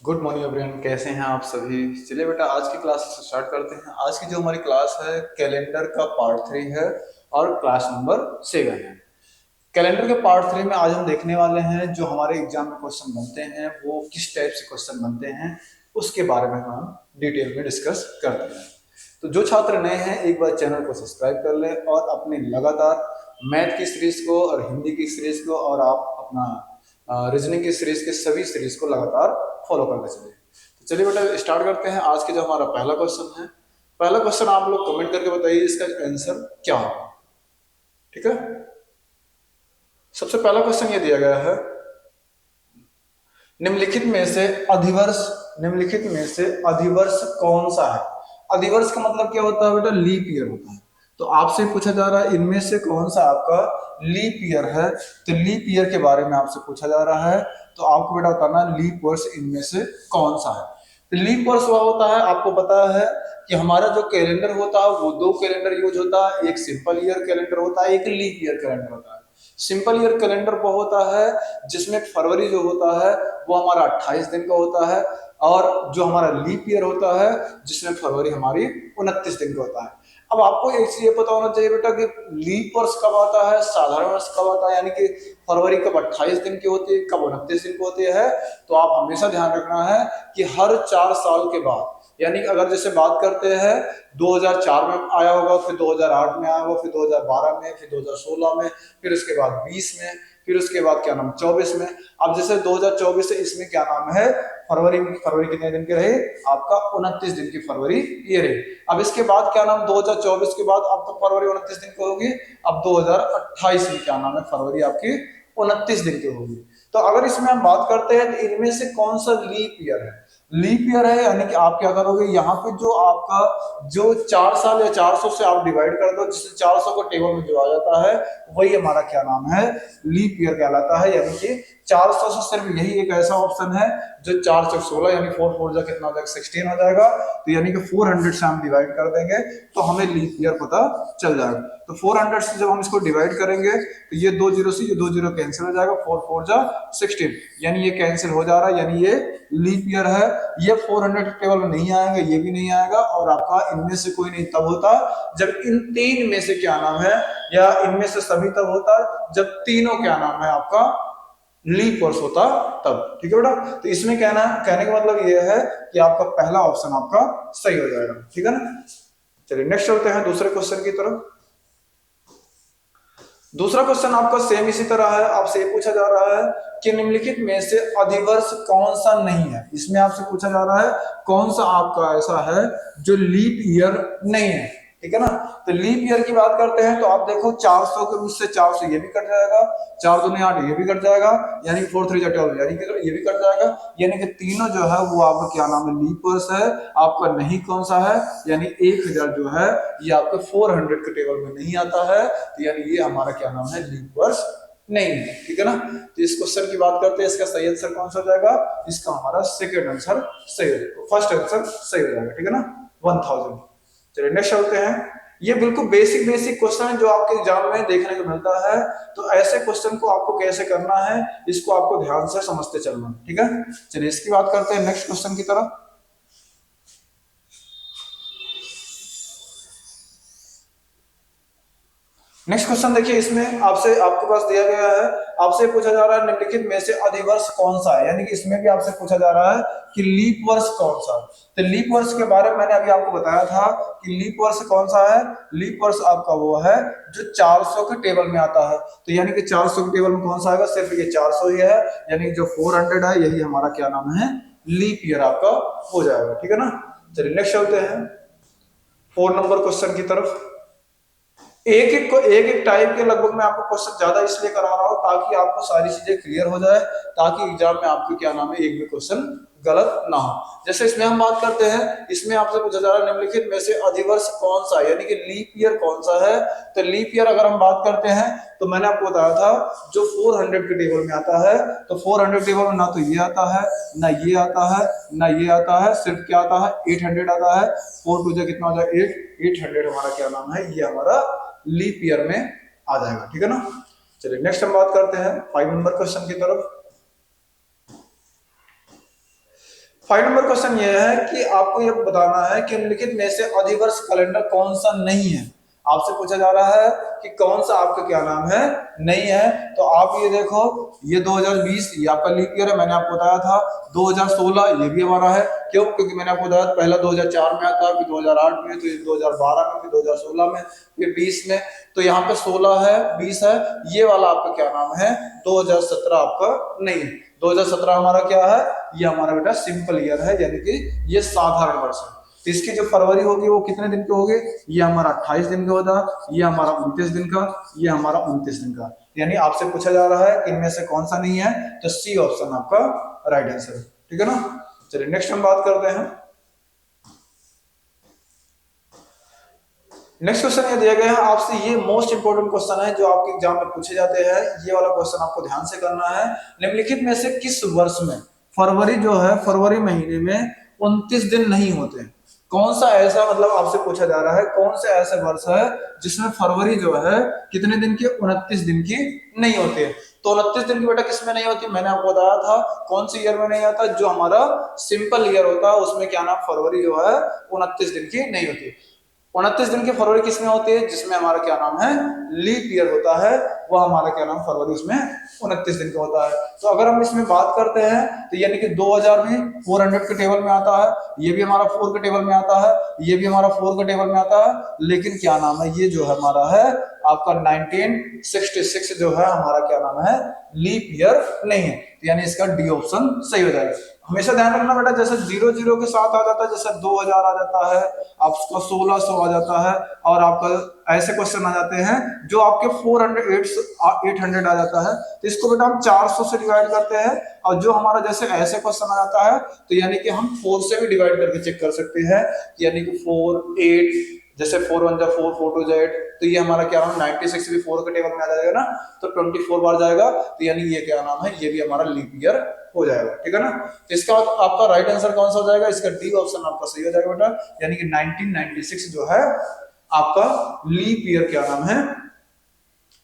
Good morning everyone, कैसे हैं आप सभी। चलिए बेटा, आज की क्लास स्टार्ट करते हैं। आज की जो हमारी क्लास है कैलेंडर का पार्ट 3 है और क्लास नंबर 7 है। कैलेंडर के पार्ट 3 में आज हम देखने वाले हैं जो हमारे एग्जाम में क्वेश्चन बनते हैं वो किस टाइप से क्वेश्चन बनते हैं, उसके बारे में हम डिटेल में डिस्कस करते हैं। तो जो छात्र नए हैं एक बार चैनल को सब्सक्राइब कर लें और अपनी लगातार मैथ की सीरीज को और हिंदी की सीरीज को और आप अपना रीजनिंग की सीरीज के सभी सीरीज को लगातार फॉलो करते चलिए। तो चलिए बेटा स्टार्ट करते हैं। आज के जो हमारा पहला क्वेश्चन है, पहला क्वेश्चन आप लोग कमेंट करके बताइए इसका आंसर क्या होगा। ठीक है, सबसे पहला क्वेश्चन ये दिया गया है, निम्नलिखित में से अधिवर्ष निम्नलिखित में से अधिवर्ष कौन सा है। अधिवर्ष का मतलब क्या होता है बेटा, लीप ईयर होता है। तो आपसे पूछा जा रहा है इनमें से कौन सा आपका लीप ईयर है। तो लीप ईयर के बारे में आपसे पूछा जा रहा है, तो आपको बेटा बताना लीप वर्ष इनमें से कौन सा है। तो लीप वर्ष वह होता है, आपको पता है कि हमारा जो कैलेंडर होता है वो दो कैलेंडर यूज होता है, एक सिंपल ईयर कैलेंडर होता है, एक लीप ईयर कैलेंडर होता है। सिंपल ईयर कैलेंडर वो होता है जिसमें फरवरी जो होता है वो हमारा 28 दिन का होता है, और जो हमारा लीप ईयर होता है जिसमें फरवरी हमारी 29 दिन का होता है। अब आपको एक चीज ये पता होना चाहिए बेटा कि लीप वर्ष कब आता है, साधारण वर्ष कब आता है, यानी कि फरवरी कब 28 दिन की होती है, कब 29 दिन की होती है। तो आप हमेशा ध्यान रखना है कि हर 4 साल के बाद, यानी अगर जैसे बात करते हैं 2004 में आया होगा, फिर 2008 में आया होगा, फिर 2012 में, फिर 2016 में, फिर उसके बाद 20 में, फिर उसके बाद क्या नाम 24 में। अब जैसे 2024 से इसमें क्या नाम है, फरवरी फरवरी कितने दिन के रहे आपका 29 दिन की फरवरी ये रहे। अब इसके बाद क्या नाम 2024 के बाद अब तो फरवरी 29 दिन की होगी। अब 2028 में क्या नाम है, फरवरी आपकी 29 दिन की होगी। तो अगर इसमें हम बात करते हैं तो इनमें से कौन सा लीप ईयर है। लीप ईयर है यानी कि आप क्या करोगे, यहाँ पे जो आपका जो 4 साल या 400 से आप डिवाइड कर दो, जिससे 400 को टेबल में जो आ जाता है वही हमारा क्या नाम है, लीप ईयर कहलाता है। यानी कि 400 से सिर्फ यही एक ऐसा ऑप्शन है जो 4 से 16, यानी 4 4 जा कितना हो जाएगा 16 हो जाएगा। तो यानी कि 400 से हम डिवाइड कर देंगे तो हमें लीप ईयर पता चल जाएगा। तो 400 से जब हम इसको डिवाइड करेंगे तो ये 2 जीरो से ये 2 जीरो कैंसिल हो जाएगा, 4 4 जा 16, यानी ये कैंसिल हो जा रहा है, यानी ये लीप ईयर है। ये 400 टेबल में नहीं आएगा, ये भी नहीं आएगा, और आपका इनमें से कोई नहीं तब होता जब इन तीन में से क्या नाम है, या इनमें से सभी तब होता जब तीनों क्या नाम है आपका लीप वर्ष होता तब। ठीक है बेटा, तो इसमें कहने का मतलब ये है कि आपका पहला ऑप्शन आपका सही हो जाएगा। ठीक है ना, चलिए नेक्स्ट चलते हैं दूसरे क्वेश्चन की तरफ। दूसरा क्वेश्चन आपका सेम इसी तरह है, आपसे ये पूछा जा रहा है कि निम्नलिखित में से अधिवर्ष कौन सा नहीं है। इसमें आपसे पूछा जा रहा है कौन सा आपका ऐसा है जो लीप ईयर नहीं है। ठीक है ना, तो लीप ईयर की बात करते हैं तो आप देखो 400 के उससे 400 ये भी कट जाएगा, 4 दूनी 8 ये भी कट जाएगा, यानी कि 4 3 जा 12 यानी कि ये भी कट जाएगा, यानी कि तीनों जो है वो आपका क्या नाम है लीप वर्ष है। आपका नहीं कौन सा है, यानी 1000 जो है ये आपके 400 के टेबल में नहीं आता है, तो यानी ये हमारा क्या नाम है लीप वर्ष नहीं है। ठीक है ना, तो इस क्वेश्चन की बात करते हैं, इसका सही आंसर कौन सा हो जाएगा, इसका हमारा सेकंड आंसर सही हो जाएगा, फर्स्ट आंसर सही हो जाएगा। ठीक है ना, 1000। चलिए नेक्स्ट चलते हैं। ये बिल्कुल बेसिक बेसिक क्वेश्चन है जो आपके एग्जाम में देखने को मिलता है, तो ऐसे क्वेश्चन को आपको कैसे करना है इसको आपको ध्यान से समझते चलना। ठीक है, चलिए इसकी बात करते हैं नेक्स्ट क्वेश्चन की तरफ। नेक्स्ट क्वेश्चन देखिए, इसमें आपके पास दिया गया है, आपसे पूछा जा रहा है निम्नलिखित में से अधिवर्ष कौन सा है, यानी कि इसमें भी आपसे पूछा जा रहा है कि लीप वर्ष कौन सा है। तो लीप वर्ष के बारे में मैंने अभी आपको बताया था कि लीप वर्ष कौन सा है। लीप वर्ष आपका वो है जो 400 के टेबल में आता है। तो यानी कि 400 के टेबल में कौन सा आएगा, सिर्फ ये 400 ही है, यानी जो 400 है यही हमारा क्या नाम है लीप ईयर आपका हो जाएगा। ठीक है ना, चलिए नेक्स्ट चलते हैं 4 नंबर क्वेश्चन की तरफ। एक एक टाइप के लगभग मैं आपको क्वेश्चन ज्यादा इसलिए करा रहा हूं ताकि आपको सारी चीजें क्लियर हो जाए, ताकि एग्जाम में आपके क्या नाम है एक भी क्वेश्चन गलत ना हो। जैसे इसमें हम बात करते हैं, इसमें आपसे पूछा जा रहा है निम्नलिखित में से अधिवर्ष कौन सा है, यानी कि लीप ईयर कौन सा है। तो लीप ईयर अगर हम बात करते हैं तो मैंने आपको बताया था जो 400 के टेबल में आता है, तो 400 टेबल में ना तो ये आता है, ना ये आता है, ना ये आता है, सिर्फ क्या आता है 800 आता है। 4 2 जा कितना हो जाए 8, 800 हमारा क्या नाम है, ये हमारा लीप ईयर में आ जाएगा। ठीक है ना, चलिए नेक्स्ट हम बात करते हैं 5 नंबर क्वेश्चन की तरफ। फाइव नंबर क्वेश्चन ये है कि आपको ये बताना है कि निम्नलिखित में से अधिवर्ष कैलेंडर कौन सा नहीं है। आपसे पूछा जा रहा है कि कौन सा आपका क्या नाम है, नहीं है। तो आप ये देखो, ये 2020 ये आपका लीप ईयर है, मैंने आपको बताया था। 2016 ये भी हमारा है, क्यों? क्योंकि मैंने आपको बताया पहला 2004 में आता, फिर 2008 में, तो 2012 में, फिर 2016 में, फिर 20 में। तो यहाँ पे 16 है, 20 है, ये वाला आपका क्या नाम है, 2017 आपका नहीं है। 2017 हमारा क्या है, ये हमारा बेटा सिंपल ईयर है, यानी कि ये साधारण वर्ष है। तो इसकी जो फरवरी होगी वो कितने दिन की होगी, ये हमारा 28 दिन का होता, ये हमारा 29 दिन का, ये हमारा 29 दिन का। यानी आपसे पूछा जा रहा है कि इनमें से कौन सा नहीं है, तो सी ऑप्शन आपका राइट आंसर है। ठीक है ना। चलिए नेक्स्ट हम बात करते हैं। नेक्स्ट क्वेश्चन ये दिया गया है आपसे, ये मोस्ट इंपोर्टेंट क्वेश्चन है जो आपके एग्जाम में पूछे जाते हैं। ये वाला क्वेश्चन आपको ध्यान से करना है। निम्नलिखित में से किस वर्ष में फरवरी जो है, फरवरी महीने में 29 दिन नहीं होते? कौन सा ऐसा, मतलब आपसे पूछा जा रहा है कौन सा ऐसा वर्ष है जिसमें फरवरी जो है कितने दिन की, 29 दिन की नहीं होती है। तो 29 दिन की बेटा किसमें नहीं होती, मैंने आपको बताया था कौन सी ईयर में नहीं आता, जो हमारा सिंपल ईयर होता है उसमें क्या नाम, फरवरी जो है 29 दिन की नहीं होती। 29 दिन की फरवरी किसमें होती है, जिसमें हमारा क्या नाम है, लीप ईयर होता है, वह हमारा क्या नाम, फरवरी उसमें 29 दिन का होता है। तो अगर हम इसमें बात करते हैं तो यानी कि 2000 भी 400 के टेबल में आता है, ये भी हमारा 4 के टेबल में आता है, ये भी हमारा 4 के टेबल में आता है, लेकिन क्या नाम है, ये जो है हमारा है आपका 1966 जो है हमारा क्या नाम है, लीप ईयर नहीं है। तो यानी इसका डी ऑप्शन सही हो जाएगा। हमेशा ध्यान रखना बेटा, जैसे 00 के साथ आ जाता है, जैसे 2000 आ जाता है, आपका 1600 आ जाता है, और आपका ऐसे क्वेश्चन आ जाते हैं जो आपके 800 आ जाता है, तो इसको बेटा हम 400 से डिवाइड करते हैं। और जो हमारा जैसे ऐसे क्वेश्चन आ जाता है तो यानी कि हम 4 से भी डिवाइड करके चेक कर सकते हैं, यानी कि 4 8, जैसे 4 1 जा 4, 4 2 जा 8, तो ये हमारा क्या नाम, 96 भी 4 के टेबल में आ जाएगा ना, तो 24 बार जाएगा, तो यानी ये क्या नाम है, ये भी हमारा लीप ईयर हो जाएगा। ठीक है ना। तो इसका आपका राइट आंसर कौन सा हो जाएगा, इसका डी ऑप्शन आपका सही हो जाएगा बेटा, यानी कि 1996 जो है आपका लीप ईयर क्या नाम है,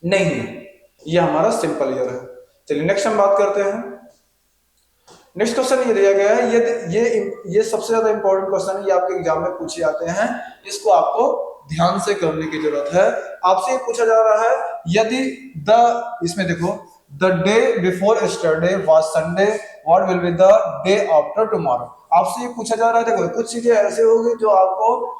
नहीं है, ये हमारा सिंपल ईयर है। चलिए नेक्स्ट हम बात करते हैं। नेक्स्ट क्वेश्चन ये दिया गया है, ये सबसे ज्यादा इंपॉर्टेंट क्वेश्चन है, ये आपके एग्जाम में पूछे जाते हैं, इसको आपको ध्यान से करने की जरूरत है। आपसे पूछा जा रहा है, यदि इसमें देखो, the day before yesterday was Sunday, what will be the day after tomorrow. आपसे ये पूछा जा रहा है, देखो कुछ चीजें ऐसे होगी जो आपको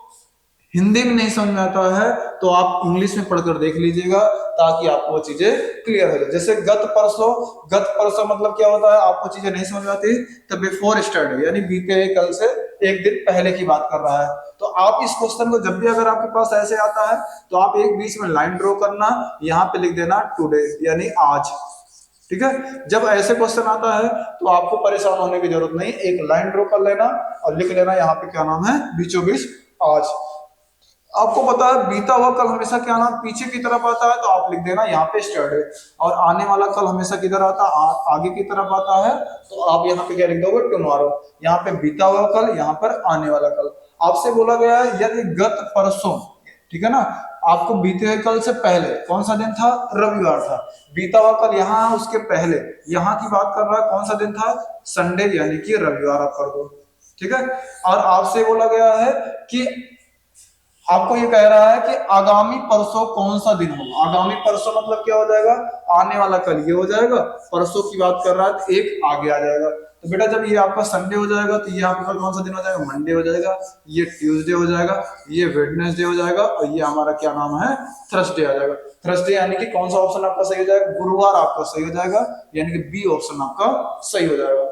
हिंदी में नहीं समझ में आता है तो आप इंग्लिश में पढ़कर देख लीजिएगा, ताकि आपको वो चीजें क्लियर हो जाए। जैसे गत परसों मतलब क्या होता है, आपको चीजें नहीं समझ में आती तो बिफोर यस्टरडे यानी बीते कल से एक दिन पहले की बात कर रहा है। तो आप इस क्वेश्चन को जब भी अगर आपके पास ऐसे आता है तो आप एक बीच में लाइन ड्रॉ करना, यहाँ पे लिख देना टुडे यानी आज। ठीक है। जब ऐसे क्वेश्चन आता है तो आपको परेशान होने की जरूरत नहीं, एक लाइन ड्रॉ कर लेना और लिख लेना यहाँ पे क्या नाम है, बीचों बीच आज। आपको पता है बीता हुआ कल हमेशा क्या नाम पीछे की तरफ आता है, तो आप लिख देना यहाँ पे स्टर्डे। और आने वाला कल हमेशा किधर आता है, आगे की तरफ आता है, तो आप यहाँ पे क्या लिख दोगे, टुमारो। यहाँ पे बीता हुआ कल, यहाँ पर आने वाला कल। आपसे बोला गया है यदि गत परसों, ठीक है ना, आपको बीते हुए कल से पहले कौन सा दिन था, रविवार था। बीता हुआ कल यहाँ, उसके पहले यहाँ की बात कर रहा है, कौन सा दिन था, संडे यानी कि रविवार आप कर दो। ठीक है। और आपसे बोला गया है कि आपको ये कह रहा है कि आगामी परसों कौन सा दिन होगा। आगामी परसों मतलब क्या हो जाएगा, आने वाला कल ये हो जाएगा, परसों की बात कर रहा है तो एक आगे आ जाएगा। तो बेटा जब ये आपका संडे हो जाएगा तो ये आपका कौन सा दिन हो जाएगा, मंडे हो जाएगा, ये ट्यूसडे हो जाएगा, ये वेडनेसडे हो जाएगा, और ये हमारा क्या नाम है, थर्सडे आ जाएगा। थर्सडे यानी कि कौन सा ऑप्शन आपका सही हो जाएगा, गुरुवार आपका सही हो जाएगा, यानी कि बी ऑप्शन आपका सही हो जाएगा।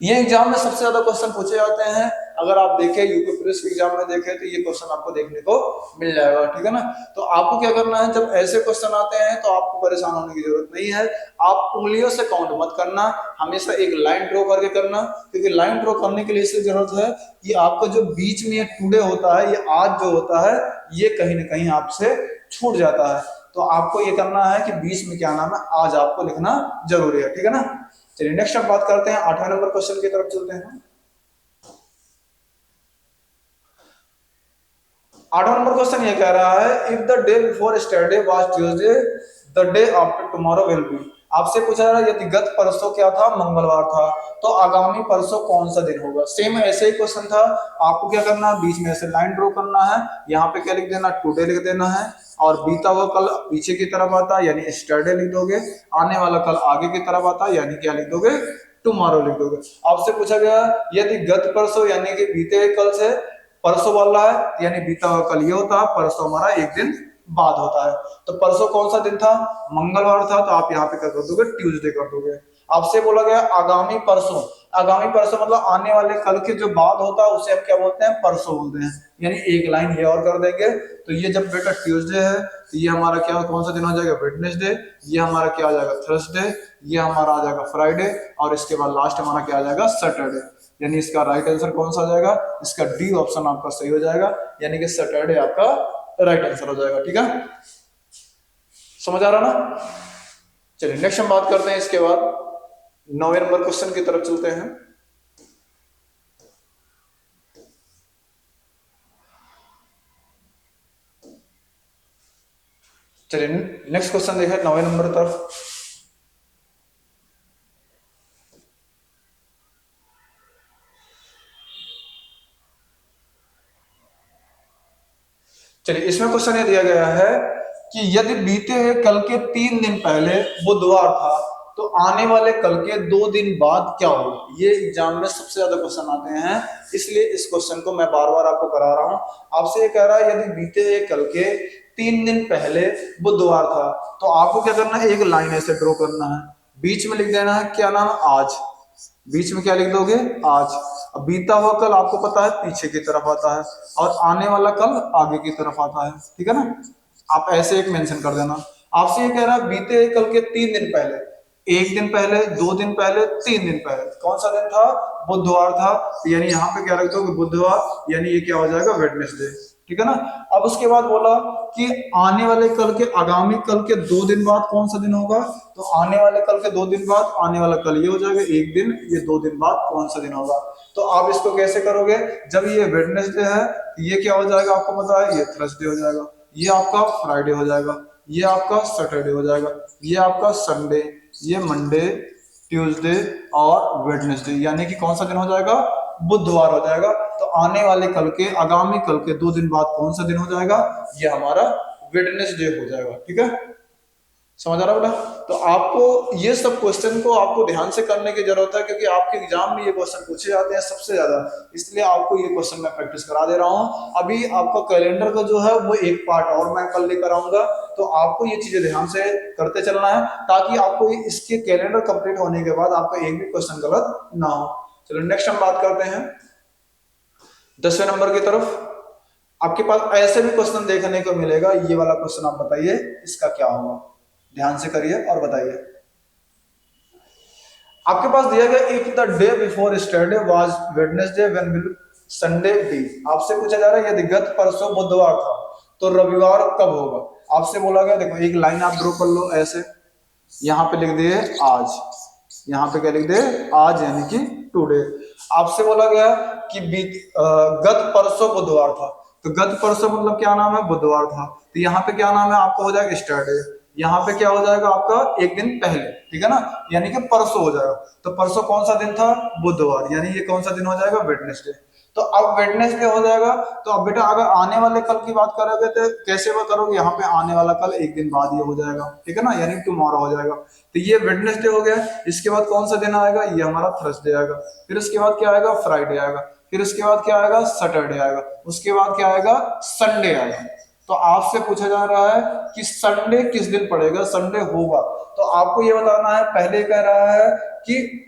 ये एग्जाम में सबसे ज्यादा क्वेश्चन पूछे जाते हैं। अगर आप देखें यूपी पुलिस के एग्जाम में देखें तो ये क्वेश्चन आपको देखने को मिल जाएगा। ठीक है ना। तो आपको क्या करना है, जब ऐसे क्वेश्चन आते हैं तो आपको परेशान होने की जरूरत नहीं है। आप उंगलियों से काउंट मत करना, हमेशा एक लाइन ड्रॉ करके करना, क्योंकि लाइन ड्रॉ करने के लिए इसलिए जरूरत है कि आपका जो बीच में ये टुडे होता है, ये आज जो होता है, ये कहीं ना कहीं आपसे छूट जाता है। तो आपको ये करना है कि बीच में क्या नाम है, आज आपको लिखना जरूरी है। ठीक है ना। चलिए नेक्स्ट हम बात करते हैं, 8वें नंबर क्वेश्चन की तरफ चलते हैं। 8वां नंबर क्वेश्चन ये कह रहा है, if the day before yesterday was Tuesday, the day after tomorrow will be. आपसे पूछा जा रहा है यदि गत परसों क्या था, मंगलवार था, तो आगामी परसों कौन सा दिन होगा। सेम ऐसे ही क्वेश्चन था, आपको क्या करना है, बीच में ऐसे लाइन ड्रॉ करना है, यहाँ पे क्या लिख देना, टुडे लिख देना है, और बीता हुआ कल पीछे की तरफ आता है यानी यस्टरडे लिख दोगे, आने वाला कल आगे की तरफ आता है यानी क्या लिख दोगे, टुमारो लिख दोगे। आपसे पूछा गया यदि गत परसों यानी कि बीते हुए कल से परसों वाला है यानी बीता हुआ कल ये होता है, परसों हमारा एक दिन बाद होता है। तो परसों कौन सा दिन था, मंगलवार था, तो आप यहाँ पे क्या कर दोगे, ट्यूसडे कर दोगे। आपसे बोला गया आगामी परसों, आगामी परसों मतलब आने वाले कल के जो बाद होता है उसे आप क्या बोलते हैं, परसों बोलते हैं, यानी एक लाइन ये और कर देंगे। तो ये जब बेटा ट्यूसडे है तो ये हमारा क्या कौन सा दिन हो जाएगा, वेडनेसडे, ये हमारा क्या आ जाएगा, थर्सडे, ये हमारा आ जाएगा फ्राइडे, और इसके बाद लास्ट हमारा क्या आ जाएगा, सैटरडे। यानी इसका राइट आंसर कौन सा हो जाएगा, इसका डी ऑप्शन आपका सही हो जाएगा, यानी कि सैटरडे आपका राइट आंसर हो जाएगा। ठीक है, समझ आ रहा ना। चलिए नेक्स्ट हम बात करते हैं, इसके बाद 9वें नंबर क्वेश्चन की तरफ चलते हैं। चलिए नेक्स्ट क्वेश्चन देखें 9वें नंबर तरफ। चलिए इसमें क्वेश्चन ये दिया गया है कि यदि बीते हुए कल के 3 दिन पहले बुधवार था तो आने वाले कल के 2 दिन बाद क्या होगा। ये एग्जाम में सबसे ज्यादा क्वेश्चन आते हैं, इसलिए इस क्वेश्चन को मैं बार बार आपको करा रहा हूं। आपसे ये कह रहा है यदि बीते हुए कल के 3 दिन पहले बुधवार था, तो आपको क्या करना है, एक लाइन ऐसे ड्रॉ करना है, बीच में लिख देना है क्या नाम, आज, बीच में क्या लिख दोगे, आज। अब बीता हुआ कल आपको पता है पीछे की तरफ आता है, और आने वाला कल आगे की तरफ आता है, ठीक है ना। आप ऐसे एक मेंशन कर देना। आपसे ये कह रहा है बीते हुए कल के 3 दिन पहले, 1 दिन पहले, 2 दिन पहले, 3 दिन पहले कौन सा दिन था, बुधवार था, यानी यहाँ पे क्या रख दोगे, बुधवार, यानी ये क्या हो जाएगा, वेडनेसडे, ठीक है ना। अब उसके बाद बोला कि आने वाले कल के, आगामी कल के 2 दिन बाद कौन सा दिन होगा, तो आने वाले कल के 2 दिन बाद, आने वाला कल ये हो जाएगा एक दिन, ये 2 दिन बाद कौन सा दिन होगा। तो आप इसको कैसे करोगे, जब ये वेडनेसडे है ये क्या हो जाएगा, आपको पता है, ये थर्सडे हो जाएगा, ये आपका फ्राइडे हो जाएगा, ये आपका सैटरडे हो जाएगा, ये आपका संडे, ये मंडे, ट्यूसडे और वेडनेसडे, यानी कि कौन सा दिन हो जाएगा, बुधवार हो जाएगा। तो आने वाले कल के, आगामी कल के 2 दिन बाद कौन सा दिन हो जाएगा, ये हमारा वेडनेसडे हो जाएगा। ठीक है, समझ आ रहा बेटा। तो आपको ये सब क्वेश्चन को आपको ध्यान से करने की जरूरत है, क्योंकि आपके एग्जाम में ये क्वेश्चन पूछे जाते हैं सबसे ज्यादा, इसलिए आपको ये क्वेश्चन मैं प्रैक्टिस करा दे रहा हूँ। अभी आपका कैलेंडर का जो है वो एक पार्ट और मैं कल लेकर आऊंगा, तो आपको ये चीजें ध्यान से करते चलना है, ताकि आपको इसके कैलेंडर कंप्लीट होने के बाद आपका एक भी क्वेश्चन गलत ना हो। चलो नेक्स्ट हम बात करते हैं 10वें नंबर की तरफ। आपके पास ऐसे भी क्वेश्चन देखने को मिलेगा, ये वाला क्वेश्चन आप बताइए इसका क्या होगा, ध्यान से करिए और बताइए। आपके पास दिया गया if the day before yesterday was Wednesday when will Sunday be. आपसे पूछा जा रहा है यदि गत परसों बुधवार था तो रविवार कब होगा। आपसे बोला गया, देखो एक लाइन आप ड्रॉ कर लो ऐसे, यहां पे लिख दिए आज, यहां पे क्या लिख दे, आज यानी कि टुडे। आपसे बोला गया कि गत परसों बुधवार था, तो गत परसों मतलब क्या नाम है, बुधवार था, तो यहाँ पे क्या नाम है आपको हो जाएगा स्टरडे, यहाँ पे क्या हो जाएगा आपका एक दिन पहले, ठीक है ना, यानी कि परसों हो जाएगा। तो परसों कौन सा दिन था, बुधवार, यानी ये कौन सा दिन हो जाएगा, वेडनेसडे। तो अब वेडनेसडे हो जाएगा। तो अब बेटा अगर आने वाले कल की बात करोगे तो कैसे वो करोगे, यहाँ पे आने वाला कल एक दिन बाद ये हो जाएगा, ठीक है ना, यानी टुमारो हो जाएगा। तो ये वेडनेसडे हो गया। इसके बाद कौन सा दिन आएगा, ये हमारा थर्सडे आएगा। फिर इसके बाद क्या आएगा, फ्राइडे आएगा। फिर इसके बाद क्या आएगा, सैटरडे आएगा। उसके बाद क्या आएगा, संडे आएगा। तो आपसे पूछा जा रहा है कि संडे किस दिन पड़ेगा, संडे होगा, तो आपको ये बताना है। पहले कह रहा है कि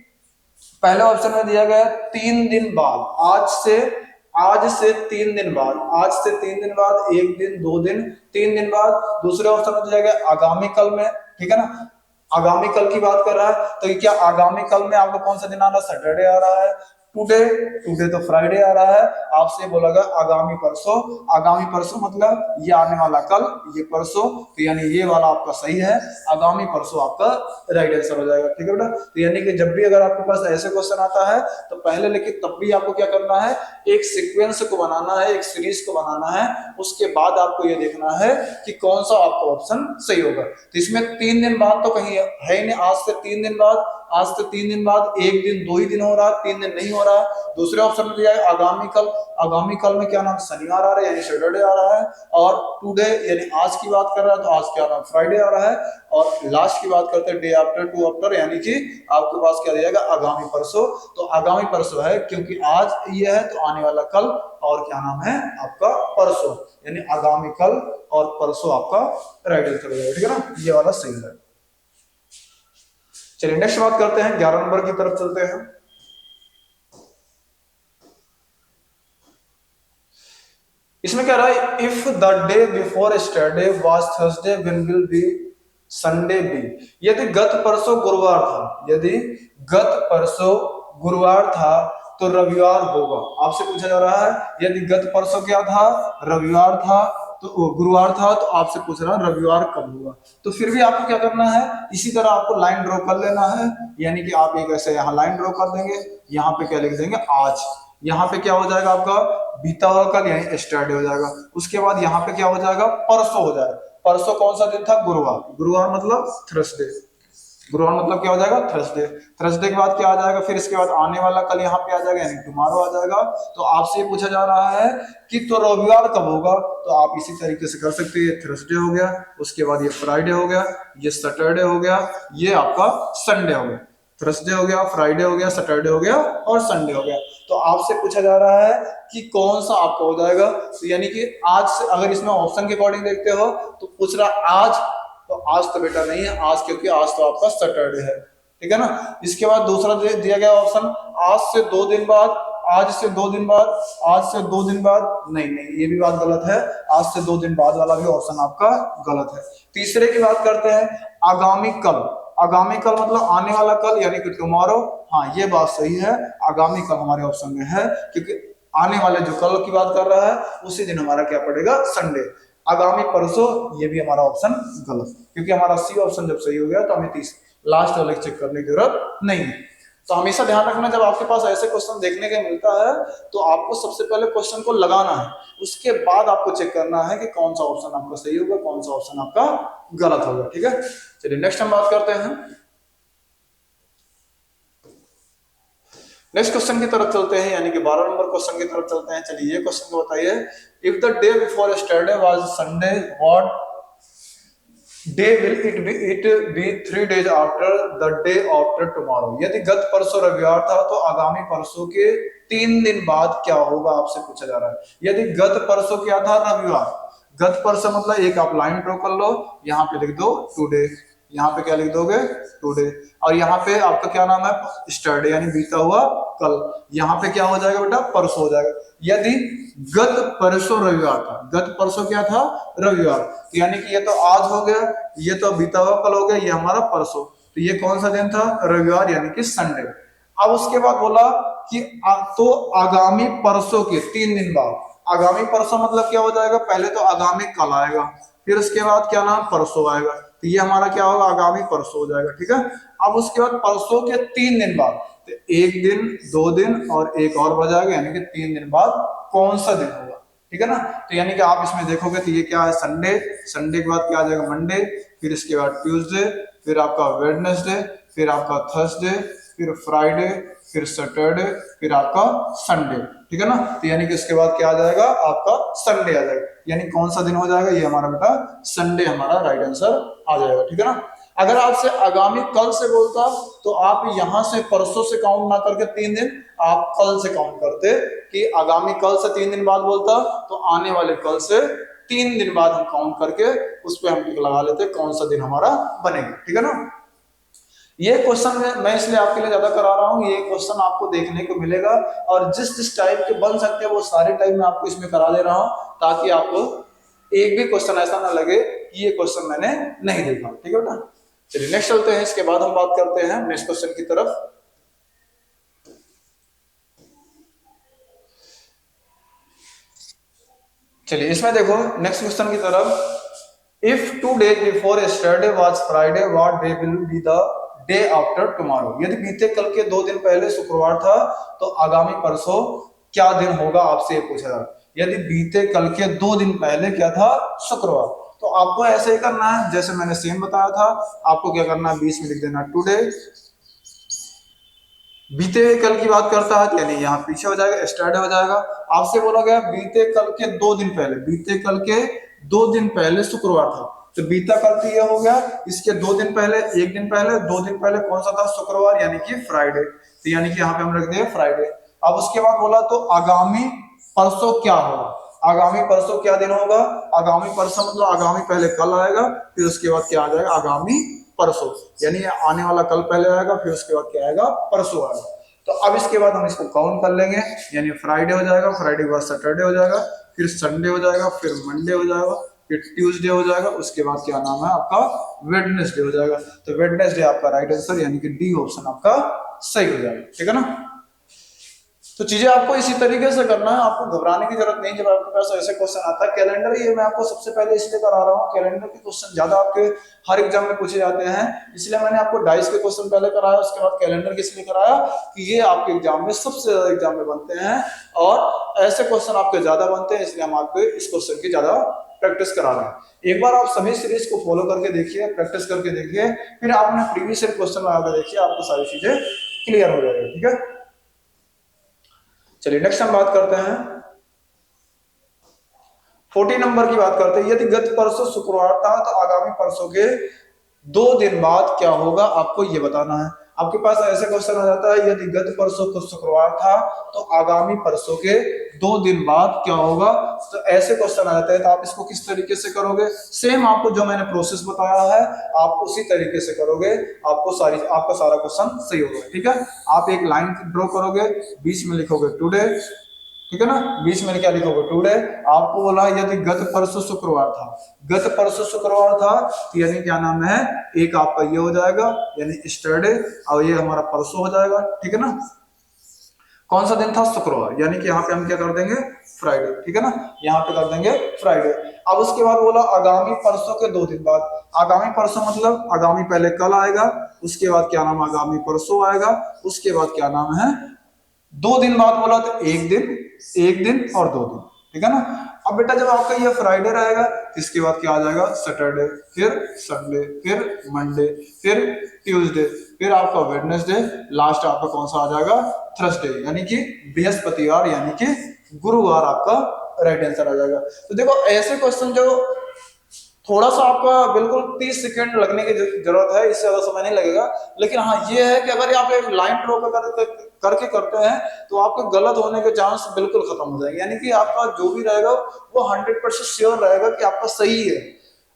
पहले ऑप्शन में दिया गया 3 दिन बाद, आज से 3 दिन बाद, आज से 3 दिन बाद, 1 दिन, 2 दिन, 3 दिन बाद। दूसरे ऑप्शन में दिया गया आगामी कल में, ठीक है ना, आगामी कल की बात कर रहा है। तो क्या आगामी कल में आपको कौन सा दिन आ रहा है, सैटरडे आ रहा है। टुडे, टुडे तो फ्राइडे आ रहा है, आपसे बोला गया आगामी परसों, आगामी परसों मतलब ये आने वाला कल, ये परसों, तो यानी ये वाला आपका सही है, आगामी परसों आपका राइट आंसर हो जाएगा। ठीक है बेटा, तो यानी कि जब भी अगर आपके पास ऐसे क्वेश्चन आता है तो पहले लेकिन तब भी आपको क्या करना है, एक सीक्वेंस को बनाना है, एक सीरीज को बनाना है, उसके बाद आपको ये देखना है कि कौन सा आपका ऑप्शन सही होगा। तो इसमें 3 दिन बाद तो कहीं है ही नहीं, आज से 3 दिन बाद, आज से 3 दिन बाद, एक दिन 2 ही दिन हो रहा है, 3 दिन नहीं हो रहा है। दूसरे ऑप्शन में दिया है आगामी कल, आगामी कल में क्या नाम, शनिवार आ रहा है यानी सैटरडे आ रहा है, और टुडे यानी आज की बात कर रहा है तो आज क्या नाम, फ्राइडे आ रहा है, और लास्ट की बात करते हैं डे आफ्टर, टू आफ्टर, यानी कि आपके पास क्या दिया जाएगा, आगामी परसों। तो आगामी परसों है क्योंकि आज ये है तो आने वाला कल, और क्या नाम है आपका परसों, यानी आगामी कल और परसों आपका राइट आंसर हो जाएगा। ठीक है ना, ये वाला सही है। चलिए नेक्स्ट बात करते हैं, 11 नंबर की तरफ चलते हैं। इसमें क्या रहा है, if the day before yesterday was Thursday when will be Sunday be. यदि गत परसों गुरुवार था, यदि गत परसों गुरुवार था तो रविवार होगा। आपसे पूछा जा रहा है यदि गत परसों क्या था, रविवार था, तो गुरुवार था, तो आपसे पूछ रहा है रविवार कब होगा। तो फिर भी आपको क्या करना है, इसी तरह आपको लाइन ड्रॉ कर लेना है, यानी कि आप एक ऐसे यहाँ लाइन ड्रॉ कर देंगे, यहाँ पे क्या लिख देंगे आज, यहाँ पे क्या हो जाएगा आपका बीता हुआ कल यानी यस्टरडे हो जाएगा। उसके बाद यहाँ पे क्या हो जाएगा, परसों हो जाएगा। परसों कौन सा दिन था, गुरुवार, गुरुवार मतलब थर्सडे, गुरुवार मतलब क्या हो जाएगा, थर्सडे, थर्सडे के बाद क्या आ जाएगा, फिर इसके बाद आने वाला कल यहाँ पे आ जाएगा यानी टुमारो आ जाएगा। तो आपसे पूछा जा रहा है कि तो रविवार कब होगा, तो आप इसी तरीके से कर सकते हैं, ये थर्सडे हो गया, उसके बाद ये फ्राइडे हो गया, ये सैटरडे हो गया, ये आपका संडे हो गया, थर्सडे हो गया, फ्राइडे हो गया, सैटरडे हो गया और संडे हो गया। तो आपसे पूछा जा रहा है कि कौन सा आपका हो जाएगा, तो यानी कि आज से अगर इसमें ऑप्शन के अकॉर्डिंग देखते हो तो पूछ रहा आज, तो आज तो बेटा नहीं है आज, क्योंकि आज तो आपका सैटरडे है। ठीक है ना, इसके बाद दूसरा दिया गया ऑप्शन आज से 2 दिन बाद, आज से 2 दिन बाद, आज से 2 दिन बाद, नहीं नहीं ये भी बात गलत है, आज से 2 दिन बाद वाला भी ऑप्शन आपका गलत है। तीसरे की बात करते हैं आगामी कल, आगामी कल मतलब आने वाला कल यानी कि टुमारो, हाँ ये बात सही है, आगामी कल हमारे ऑप्शन में है, क्योंकि आने वाले जो कल की बात कर रहा है उसी दिन हमारा क्या पड़ेगा, संडे। आगामी परसों ये भी हमारा ऑप्शन गलत, क्योंकि हमारा सी ऑप्शन जब सही हो गया तो हमें लास्ट वाले चेक करने की जरूरत नहीं है। तो हमेशा ध्यान रखना जब आपके पास ऐसे क्वेश्चन देखने को मिलता है तो आपको सबसे पहले क्वेश्चन को लगाना है, उसके बाद आपको चेक करना है कि कौन सा ऑप्शन आपका सही होगा, कौन सा ऑप्शन आपका गलत होगा। ठीक है, चलिए नेक्स्ट हम बात करते हैं, नेक्स्ट क्वेश्चन की तरफ चलते हैं, यानी कि 12 नंबर क्वेश्चन की तरफ चलते हैं। चलिए ये क्वेश्चन को बताइए, if the day before yesterday was Sunday what day will it be 3 days after the day after tomorrow. यदि गत परसों रविवार था तो आगामी परसों के 3 दिन बाद क्या होगा, आपसे पूछा जा रहा है। यदि गत परसों क्या था, रविवार, गत परसों मतलब एक आप लाइन ड्रॉ कर लो, यहाँ पे लिख दो टुडे, यहाँ पे क्या लिख दोगे टुडे, और यहाँ पे आपका क्या नाम है स्टरडे यानी बीता हुआ कल, यहाँ पे क्या हो जाएगा बेटा परसों हो जाएगा। यदि गत परसों रविवार था, गत परसों क्या था रविवार, तो यानी कि ये तो आज हो गया, ये तो बीता हुआ कल हो गया, ये हमारा परसों, तो ये कौन सा दिन था, रविवार यानी कि संडे। अब उसके बाद बोला कि तो आगामी परसों के 3 दिन बाद, आगामी परसों मतलब क्या हो जाएगा, पहले तो आगामी कल आएगा, फिर उसके बाद क्या नाम परसों आएगा, तो ये हमारा क्या होगा आगामी परसों हो जाएगा। ठीक है, अब उसके बाद परसों के 3 दिन बाद, तो 1 दिन 2 दिन और एक और बढ़ जाएगा, यानी कि 3 दिन बाद कौन सा दिन होगा। ठीक है ना, तो यानी कि आप इसमें देखोगे तो ये क्या है संडे, संडे के बाद क्या आ जाएगा मंडे, फिर इसके बाद ट्यूसडे, फिर आपका वेडनेसडे, फिर आपका थर्सडे, फिर फ्राइडे, फिर सैटरडे, फिर आपका संडे। ठीक है ना, तो यानी कि इसके बाद क्या आ जाएगा आपका संडे आ जाएगा, यानी कौन सा दिन हो जाएगा, ये हमारा बेटा संडे हमारा राइट आंसर आ जाएगा। ठीक है ना, अगर आपसे आगामी कल से बोलता तो आप यहां से परसों से काउंट ना करके 3 दिन आप कल से काउंट करते, कि आगामी कल से 3 दिन बाद बोलता तो आने वाले कल से 3 दिन बाद हम काउंट करके उस पर हम टिक लगा लेते कौन सा दिन हमारा बनेगा। ठीक है ना, ये क्वेश्चन मैं इसलिए आपके लिए ज्यादा करा रहा हूँ, ये क्वेश्चन आपको देखने को मिलेगा, और जिस जिस टाइप के बन सकते हैं वो सारे टाइप में आपको इसमें करा दे रहा हूँ, ताकि आपको एक भी क्वेश्चन ऐसा ना लगे कि ये क्वेश्चन मैंने नहीं देखा। ठीक है बेटा, चलिए नेक्स्ट चलते हैं, इसके बाद हम बात करते हैं नेक्स्ट क्वेश्चन की तरफ। चलिए इसमें देखो नेक्स्ट क्वेश्चन की तरफ, if 2 days before yesterday was Friday what day will be the day after tomorrow. यदि बीते कल के 2 दिन पहले शुक्रवार था तो आगामी परसों क्या दिन होगा, आपसे ये पूछा जा रहा है। यदि बीते कल के 2 दिन पहले क्या था, शुक्रवार, तो आपको ऐसे ही करना है जैसे मैंने सेम बताया था। आपको क्या करना है, बीच में लिख देना टुडे, बीते कल की बात करता है यानी यहाँ पीछे हो जाएगा, स्टार्ट हो जाएगा। आपसे बोला गया बीते कल के 2 दिन पहले, बीते कल के 2 दिन पहले शुक्रवार था, तो बीता कल तो ये हो गया, इसके 2 दिन पहले, 1 दिन पहले, 2 दिन पहले कौन सा था, शुक्रवार, यानी कि फ्राइडे, तो यानी कि यहाँ पे हम रख दिए फ्राइडे। अब उसके बाद बोला तो आगामी परसों क्या होगा, आगामी परसों क्या दिन होगा, आगामी परसों मतलब आगामी पहले कल आएगा, फिर उसके बाद क्या आ जाएगा, आगामी परसों, यानी आने वाला कल पहले आएगा, फिर उसके बाद क्या आएगा, परसों आएगा। तो अब इसके बाद हम इसको काउंट कर लेंगे, यानी फ्राइडे हो जाएगा, फ्राइडे के बाद सैटरडे हो जाएगा, फिर संडे हो जाएगा, फिर मंडे हो जाएगा, फिर ट्यूसडे हो जाएगा, उसके बाद क्या नाम है आपका, वेडनेसडे हो जाएगा। तो वेडनेसडे आपका राइट आंसर, यानी कि डी ऑप्शन आपका सही हो जाएगा, ठीक है ना। तो चीजें आपको इसी तरीके से करना है, आपको घबराने की जरूरत नहीं। जब आपके पास ऐसे क्वेश्चन आता है, कैलेंडर ये मैं आपको सबसे पहले इसलिए करा रहा हूँ, कैलेंडर के क्वेश्चन ज्यादा आपके हर एग्जाम में पूछे जाते हैं, इसलिए मैंने आपको डाइस के क्वेश्चन पहले कराया, उसके बाद कैलेंडर के इसलिए कराया कि ये आपके एग्जाम में सबसे ज्यादा एग्जाम में बनते हैं और ऐसे क्वेश्चन आपके ज्यादा बनते हैं, इसलिए हम आपको इस क्वेश्चन की ज्यादा प्रैक्टिस करा रहे हैं। एक बार आप सभी सीरीज को फॉलो करके देखिए, प्रैक्टिस करके देखिए, फिर आपने प्रीवियस क्वेश्चन लगा के देखिए, आपको सारी चीजें क्लियर हो जाएगी, ठीक है। चलिए नेक्स्ट हम बात करते हैं 40 नंबर की बात करते हैं। यदि गत परसों शुक्रवार था तो आगामी परसों के 2 दिन बाद क्या होगा, आपको ये बताना है। आपके पास ऐसे क्वेश्चन आ जाता है, यदि गत परसों को शुक्रवार था तो आगामी परसों के 2 दिन बाद क्या होगा, तो ऐसे क्वेश्चन आ जाते हैं। तो आप इसको किस तरीके से करोगे, सेम आपको जो मैंने प्रोसेस बताया है आप उसी तरीके से करोगे, आपका सारा क्वेश्चन सही होगा, ठीक है। आप एक लाइन ड्रॉ करोगे, बीच में लिखोगे टुडे, ठीक है ना, बीच में क्या लिखोगे टुडे। आपको बोला यदि गत परसों शुक्रवार था, गत परसों शुक्रवार था तो यानी क्या नाम है, एक आपका ये हो जाएगा यानी स्टरडे, और ये हमारा परसों हो जाएगा, ठीक है ना। कौन सा दिन था, शुक्रवार, यानी कि यहाँ पे हम क्या कर देंगे, फ्राइडे, ठीक है ना, यहाँ पे कर देंगे फ्राइडे। अब उसके बाद बोला आगामी परसों के 2 दिन बाद, आगामी परसों मतलब आगामी पहले कल आएगा, उसके बाद क्या नाम, आगामी परसों आएगा, उसके बाद क्या नाम है, 2 दिन बाद बोला तो 1 दिन और 2 दिन, ठीक है ना। अब बेटा जब आपका ये फ्राइडे रहेगा तो इसके बाद क्या आ जाएगा, सैटरडे, फिर संडे, फिर मंडे, फिर ट्यूसडे, फिर आपका वेडनेसडे, लास्ट आपका कौन सा आ जाएगा, थर्सडे, यानी कि बृहस्पतिवार, यानी कि गुरुवार आपका राइट आंसर आ जाएगा। तो देखो ऐसे क्वेश्चन जो थोड़ा सा आपका बिल्कुल 30 सेकंड लगने की जरूरत है, इससे ज्यादा समय नहीं लगेगा, लेकिन हाँ ये है कि अगर आप एक लाइन ड्रॉ करके करते हैं तो आपके गलत होने के चांस बिल्कुल खत्म हो जाएंगे, यानी कि आपका जो भी रहेगा वो 100% श्योर रहेगा कि आपका सही है।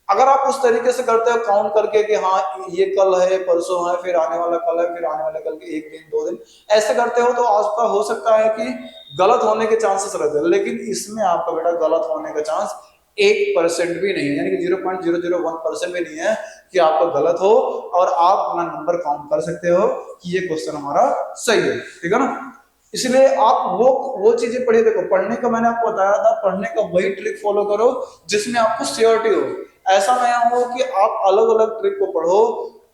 अगर आप उस तरीके से करते हो काउंट करके कि हाँ ये कल है, परसों है, फिर आने वाला कल है, फिर आने वाले कल के 1 दिन 2 दिन, ऐसे करते हो तो आपका हो सकता है कि गलत होने के चांसेस रहते हैं, लेकिन इसमें आपका बेटा गलत होने का चांस 1% भी नहीं है, यानी कि 0.001% भी नहीं है कि आपका गलत हो, और आप अपना नंबर काउंट कर सकते हो कि ये क्वेश्चन हमारा सही है, ठीक है ना। इसलिए आप वो चीजें पढ़िए, देखो पढ़ने का मैंने आपको बताया था, पढ़ने का वही ट्रिक फॉलो करो जिसमें आपको श्योरिटी हो। ऐसा नहीं हो कि आप अलग अलग ट्रिक को पढ़ो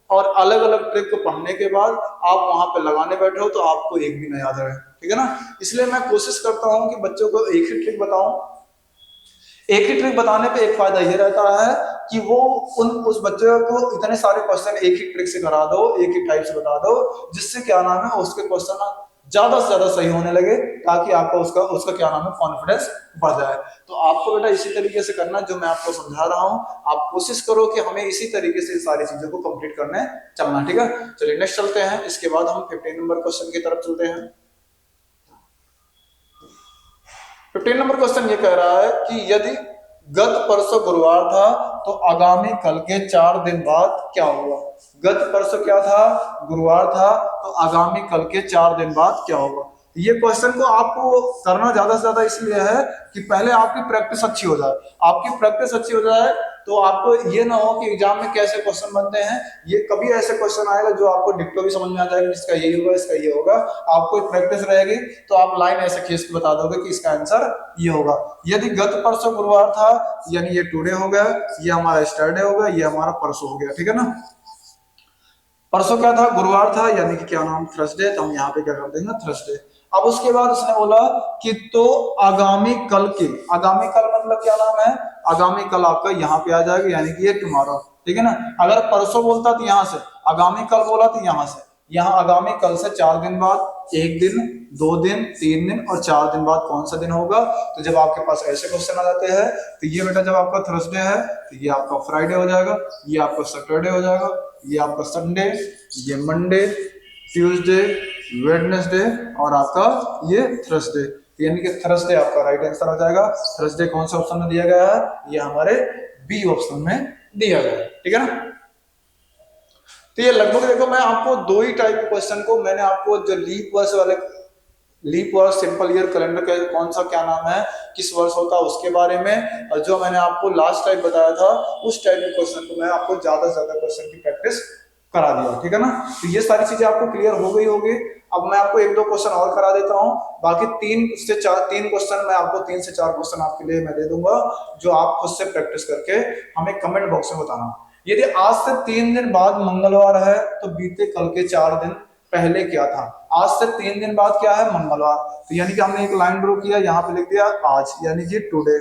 और अलग अलग ट्रिक को पढ़ने के बाद आप वहां पे लगाने बैठे हो तो आपको एक भी नहीं याद रहे, ठीक है ना। इसलिए मैं कोशिश करता हूं कि बच्चों को एक ही ट्रिक बताऊं। एक ही ट्रिक बताने पे एक फायदा ये रहता है कि वो उस बच्चे को इतने सारे क्वेश्चन एक ही ट्रिक से करा दो, एक ही टाइप से बता दो, जिससे क्या नाम है उसके क्वेश्चन ज्यादा से ज्यादा सही होने लगे, ताकि आपको उसका क्या नाम है कॉन्फिडेंस बढ़ जाए। तो आपको बेटा इसी तरीके से करना जो मैं आपको समझा रहा हूँ, आप कोशिश करो कि हमें इसी तरीके से सारी चीजों को कंप्लीट करने चलना, ठीक है। चलिए नेक्स्ट चलते हैं, इसके बाद हम 15 नंबर क्वेश्चन की तरफ चलते हैं। 15 नंबर क्वेश्चन ये कह रहा है कि यदि गत परसों गुरुवार था तो आगामी कल के 4 दिन बाद क्या होगा। गत परसों क्या था, गुरुवार था, तो आगामी कल के 4 दिन बाद क्या होगा। ये क्वेश्चन को आपको करना ज्यादा से ज्यादा इसलिए है कि पहले आपकी प्रैक्टिस अच्छी हो जाए, आपकी प्रैक्टिस अच्छी हो जाए तो आपको ये ना हो कि एग्जाम में कैसे क्वेश्चन बनते हैं, ये कभी ऐसे क्वेश्चन आएगा जो आपको डिक्टो भी समझ में आ जाएगा, इसका ये होगा, इसका ये होगा, आपको प्रैक्टिस रहेगी तो आप लाइन ऐसे खींच के बता दोगे कि इसका आंसर ये होगा। यदि गत परसों गुरुवार था यानी ये टुडे हो गया, ये हमारा स्टरडे हो गया, ये हमारा परसों हो गया, ठीक है ना। परसों क्या था, गुरुवार था, यानी कि क्या नाम, थर्सडे, तो हम यहाँ पे क्या कर देंगे, थर्सडे। अब उसके बाद उसने बोला कि तो आगामी कल के, आगामी कल मतलब क्या नाम है, आगामी कल आपका यहाँ पे आ जाएगा, यानी कि ये टुमारो, ठीक है ना। अगर परसों बोलता तो यहाँ से, आगामी कल बोला तो यहाँ से, यहाँ आगामी कल से 4 दिन बाद, 1 दिन, 2 दिन, 3 दिन और 4 दिन बाद कौन सा दिन होगा। तो जब आपके पास ऐसे क्वेश्चन आ जाते हैं तो ये बेटा जब आपका थर्सडे है तो ये आपका फ्राइडे हो जाएगा, ये आपका सैटरडे हो जाएगा, ये आपका संडे, ये मंडे, ट्यूसडे, वेडनेसडे और आपका ये थर्सडे, यानी कि थर्सडे आपका राइट आंसर हो जाएगा। थर्सडे कौन से ऑप्शन में दिया गया है, ये हमारे बी ऑप्शन में दिया गया है, ठीक है ना। तो ये लगभग देखो मैं आपको 2 ही टाइप के क्वेश्चन को, मैंने आपको जो लीप वर्ष वाले, लीप वर्ष, सिंपल ईयर कैलेंडर का कौन सा क्या नाम है, किस वर्ष होता है उसके बारे में, और जो मैंने आपको लास्ट टाइम बताया था उस टाइप के क्वेश्चन को मैं आपको ज्यादा से ज्यादा क्वेश्चन की प्रैक्टिस करा दिया, ठीक है ना। तो ये सारी चीजें आपको क्लियर हो गई होगी। अब मैं आपको 1-2 क्वेश्चन और करा देता हूँ, बाकी 3 क्वेश्चन मैं आपको 3 से 4 क्वेश्चन आपके लिए मैं दे दूंगा, जो आप खुद से प्रैक्टिस करके हमें कमेंट बॉक्स में बताना। यदि आज से 3 दिन बाद मंगलवार है तो बीते कल के 4 दिन पहले क्या था। आज से 3 दिन बाद क्या है, मंगलवार, तो यानी कि हमने एक लाइन ड्रॉ किया, यहाँ पे लिख दिया आज, यानी कि टुडे,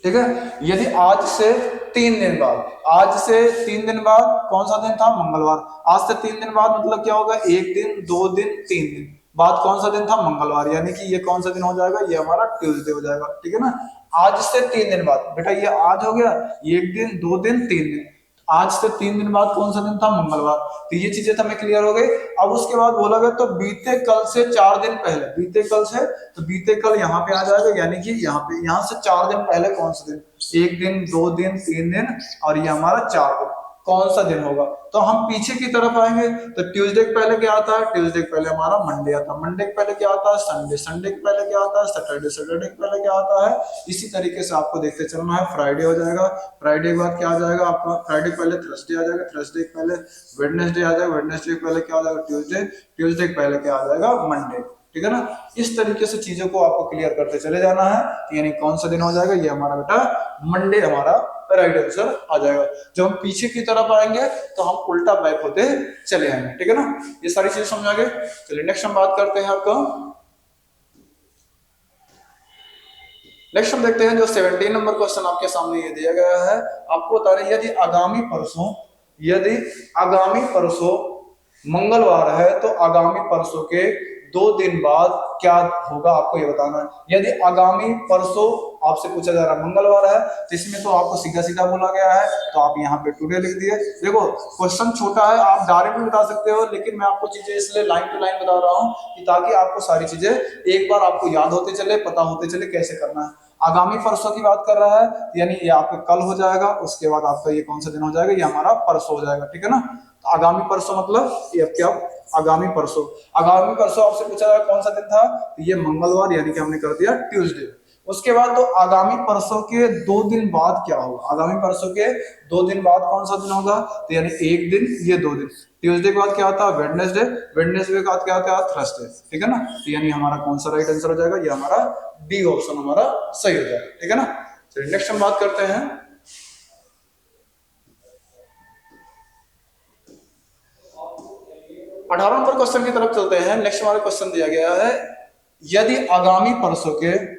ठीक है। यदि आज से 3 दिन बाद, आज से 3 दिन बाद कौन सा दिन था, मंगलवार, आज से 3 दिन बाद मतलब क्या होगा, 1 दिन, 2 दिन, 3 दिन बाद कौन सा दिन था, मंगलवार, यानी कि ये कौन सा दिन हो जाएगा, ये हमारा ट्यूसडे हो जाएगा, ठीक है ना। आज से 3 दिन बाद, बेटा ये आज हो गया, 1 दिन, 2 दिन, 3 दिन, आज से 3 दिन बाद कौन सा दिन था, मंगलवार। तो ये चीजें तो हमें क्लियर हो गई। अब उसके बाद बोला गया तो बीते कल से 4 दिन पहले, बीते कल से, तो बीते कल यहाँ पे आ जाएगा, यानी कि यहाँ पे, यहाँ से 4 दिन पहले कौन सा दिन, 1 दिन, 2 दिन, 3 दिन और ये हमारा 4 दिन, कौन सा दिन होगा। तो हम पीछे की तरफ आएंगे तो ट्यूसडे के पहले क्या आता है, ट्यूसडे के पहले हमारा मंडे आता है, मंडे के पहले क्या आता है, संडे, संडे के पहले क्या आता है, सैटरडे, सैटरडे के पहले क्या आता है। इसी तरीके से आपको देखते चलना है। फ्राइडे हो जाएगा, फ्राइडे के बाद क्या आ जाएगा आपका, फ्राइडे के पहले थर्सडे आ जाएगा, थर्सडे के पहले वेडनेसडे आ जाएगा, वेडनेसडे के पहले क्या आ जाएगा, ट्यूसडे, ट्यूसडे के पहले क्या आ जाएगा, मंडे, ठीक है ना। इस तरीके से चीजों को आपको क्लियर करते चले जाना है, यानी कौन सा दिन हो जाएगा, ये हमारा बेटा मंडे हमारा राइट आंसर आ जाएगा। जब हम पीछे की तरफ आएंगे तो हम उल्टा बैक होते चले आएंगे, ठीक है ना। ये सारी चीजें समझ गए। चलिए नेक्स्ट हम बात करते हैं आपका, नेक्स्ट हम देखते हैं जो 17 नंबर क्वेश्चन आपके सामने ये दिया गया है। आपको बता रहे यदि आगामी परसों, यदि आगामी परसों मंगलवार है तो आगामी परसों के 2 दिन बाद क्या होगा, आपको ये बताना है। यदि आगामी परसों आपसे पूछा जा रहा है मंगलवार है तो इसमें तो आपको सीधा सीधा बोला गया है, तो आप यहाँ पे टुडे लिख दिए। देखो क्वेश्चन छोटा है, आप डायरेक्ट भी बता सकते हो, लेकिन मैं आपको चीजें इसलिए लाइन टू लाइन बता रहा हूँ कि ताकि आपको सारी चीजें एक बार आपको याद होते चले, पता होते चले कैसे करना है। आगामी परसों की बात कर रहा है, यानी ये आपका कल हो जाएगा, उसके बाद आपका ये कौन सा दिन हो जाएगा, ये हमारा परसों हो जाएगा, ठीक है ना। तो आगामी परसों मतलब ये क्या, आगामी परसों, आगामी परसों आपसे पूछा जाएगा कौन सा दिन था, तो ये मंगलवार, यानी कि हमने कर दिया ट्यूसडे। उसके बाद तो आगामी परसों के 2 दिन बाद क्या होगा, आगामी परसों के 2 दिन बाद कौन सा दिन होगा, तो यानी 1 दिन, ये 2 दिन, ट्यूसडे के बाद क्या आता है, वेडनेसडे, वेडनेसडे के बाद क्या आता है, थर्सडे, ठीक है ना। तो यानी हमारा कौन सा राइट आंसर हो जाएगा, ये हमारा डी ऑप्शन हमारा सही हो जाएगा, ठीक है ना। चलिए नेक्स्ट हम बात करते हैं, 18 नंबर क्वेश्चन की तरफ चलते हैं। नेक्स्ट हमारा क्वेश्चन दिया गया है, यदि आगामी परसों के,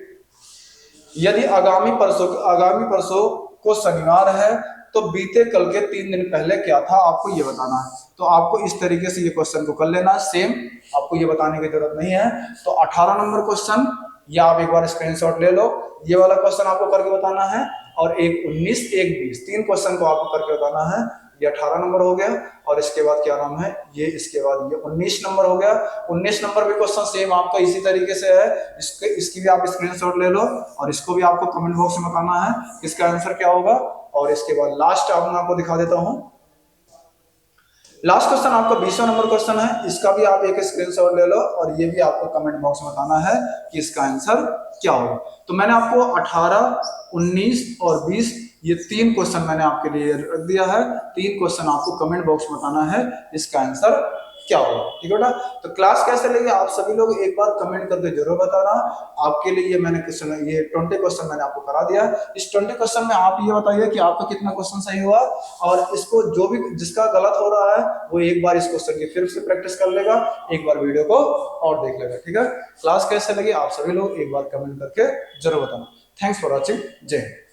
यदि आगामी परसों को शनिवार है तो बीते कल के 3 दिन पहले क्या था, आपको ये बताना है। तो आपको इस तरीके से ये क्वेश्चन को कर लेना है, सेम, आपको ये बताने की जरूरत नहीं है। तो 18 नंबर क्वेश्चन, या आप एक बार स्क्रीनशॉट ले लो, ये वाला क्वेश्चन आपको करके बताना है, और एक 19, एक 20, 3 क्वेश्चन को आपको करके बताना है। ये 18 नंबर हो गया, और इसके बाद क्या नाम है, ये इसके बाद ये 19 नंबर हो गया। 19 नंबर भी क्वेश्चन सेम आपका इसी तरीके से है, इसकी भी आप स्क्रीनशॉट ले लो, और इसको भी आपको कमेंट बॉक्स में बताना है इसका आंसर क्या होगा। और इसके बाद लास्ट मैं आपको दिखा देता हूं, लास्ट क्वेश्चन आपका 20वां नंबर क्वेश्चन है, इसका भी आप एक स्क्रीनशॉट ले लो, और ये भी आपको कमेंट बॉक्स में बताना है कि इसका आंसर क्या होगा। तो मैंने आपको 18, 19 और 20 ये 3 क्वेश्चन मैंने आपके लिए रख दिया है। 3 क्वेश्चन आपको कमेंट बॉक्स में बताना है इसका आंसर क्या होगा। ठीक है बेटा, तो क्लास कैसे लगी आप सभी लोग एक बार कमेंट करके जरूर बताना। आपके लिए मैंने क्वेश्चन, ये 20 क्वेश्चन मैंने आपको करा दिया। इस 20 क्वेश्चन में आप ये बताइए कि आपका कितना क्वेश्चन सही हुआ, और इसको जो भी जिसका गलत हो रहा है वो एक बार इस क्वेश्चन की फिर से प्रैक्टिस कर लेगा, एक बार वीडियो को और देख लेगा। ठीक है, क्लास कैसे लगी आप सभी लोग एक बार कमेंट करके जरूर बताना। Thanks for watching. जय हिंद।